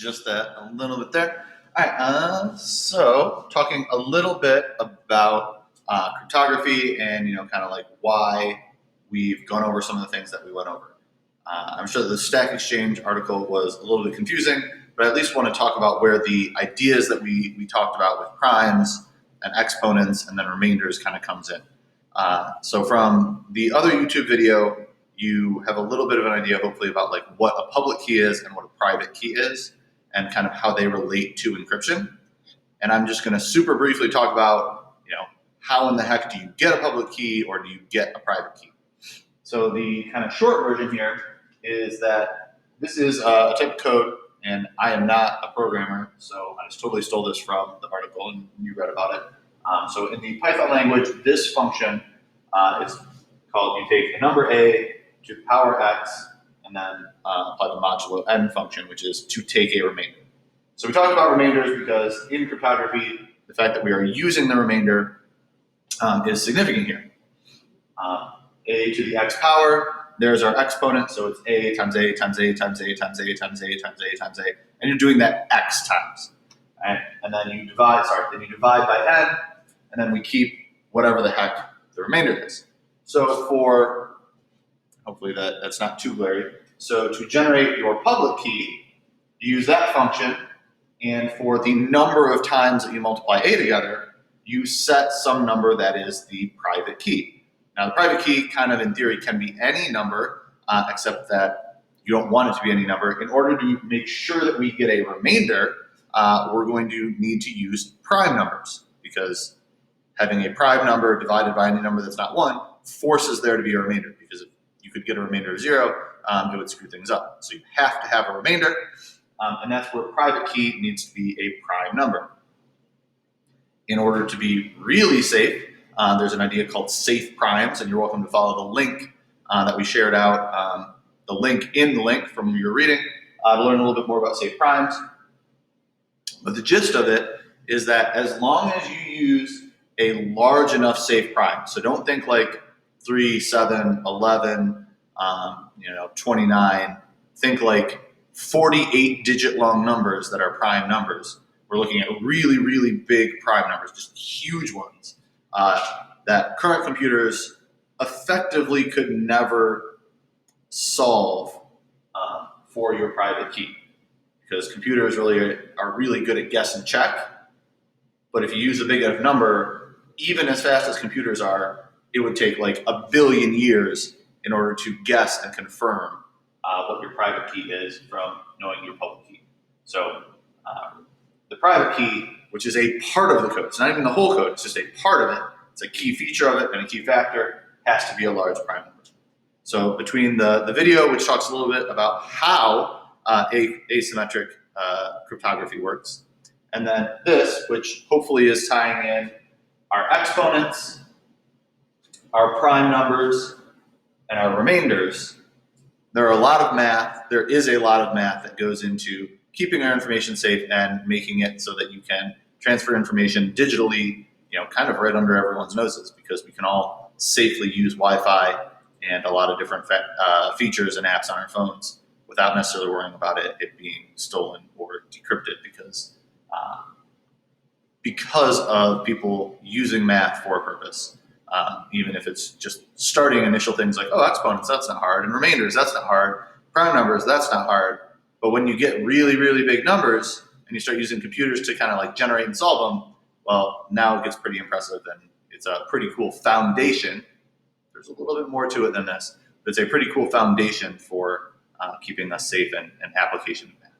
just that a little bit there. All right, so talking a little bit about cryptography and, kind of like why we've gone over some of the things that we went over. I'm sure the Stack Exchange article was a little bit confusing, but I at least want to talk about where the ideas that we talked about with primes and exponents and then remainders kind of comes in. So from the other YouTube video, you have a little bit of an idea, hopefully, about like what a public key is and what a private key is, and kind of how they relate to encryption. And I'm just going to super briefly talk about, how in the heck do you get a public key or do you get a private key? So the kind of short version here is that this is a type of code, and I am not a programmer, so I just totally stole this from the article and you read about it. So in the Python language, this function is called, you take a number a to the power x, and then apply the modulo n function, which is to take a remainder. So we talked about remainders because in cryptography, the fact that we are using the remainder is significant here. A to the x power, there's our exponent, so it's a times a times a times a times a times a times a times a, and you're doing that x times. Right? And then you divide by n, and then we keep whatever the heck the remainder is. So for, hopefully that's not too blurry, so to generate your public key, you use that function, and for the number of times that you multiply a together, you set some number that is the private key. Now the private key kind of in theory can be any number, except that you don't want it to be any number. In order to make sure that we get a remainder, we're going to need to use prime numbers, because having a prime number divided by any number that's not 1 forces there to be a remainder, because if you could get a remainder of 0, it would screw things up. So you have to have a remainder, and that's where private key needs to be a prime number. In order to be really safe, there's an idea called safe primes, and you're welcome to follow the link that we shared out, the link in the link from your reading, to learn a little bit more about safe primes. But the gist of it is that as long as you use a large enough safe prime, so don't think like 3, 7, 11, 29, think like 48 digit long numbers that are prime numbers. We're looking at really, really big prime numbers, just huge ones, that current computers effectively could never solve for your private key, because computers are really good at guess and check. But if you use a big enough number, even as fast as computers are, it would take like 1 billion years in order to guess and confirm what your private key is from knowing your public key. So the private key, which is a part of the code, it's not even the whole code, it's just a part of it, it's a key feature of it and a key factor, has to be a large prime number. So between the video, which talks a little bit about how asymmetric cryptography works, and then this, which hopefully is tying in our exponents, our prime numbers, and our remainders, there is a lot of math that goes into keeping our information safe and making it so that you can transfer information digitally, kind of right under everyone's noses, because we can all safely use Wi-Fi and a lot of different features and apps on our phones without necessarily worrying about it being stolen or decrypted, because of people using math for a purpose. Even if it's just starting initial things like, exponents, that's not hard, and remainders, that's not hard, prime numbers, that's not hard. But when you get really, really big numbers and you start using computers to kind of like generate and solve them, well, now it gets pretty impressive, and it's a pretty cool foundation. There's a little bit more to it than this, but it's a pretty cool foundation for keeping us safe and application of math.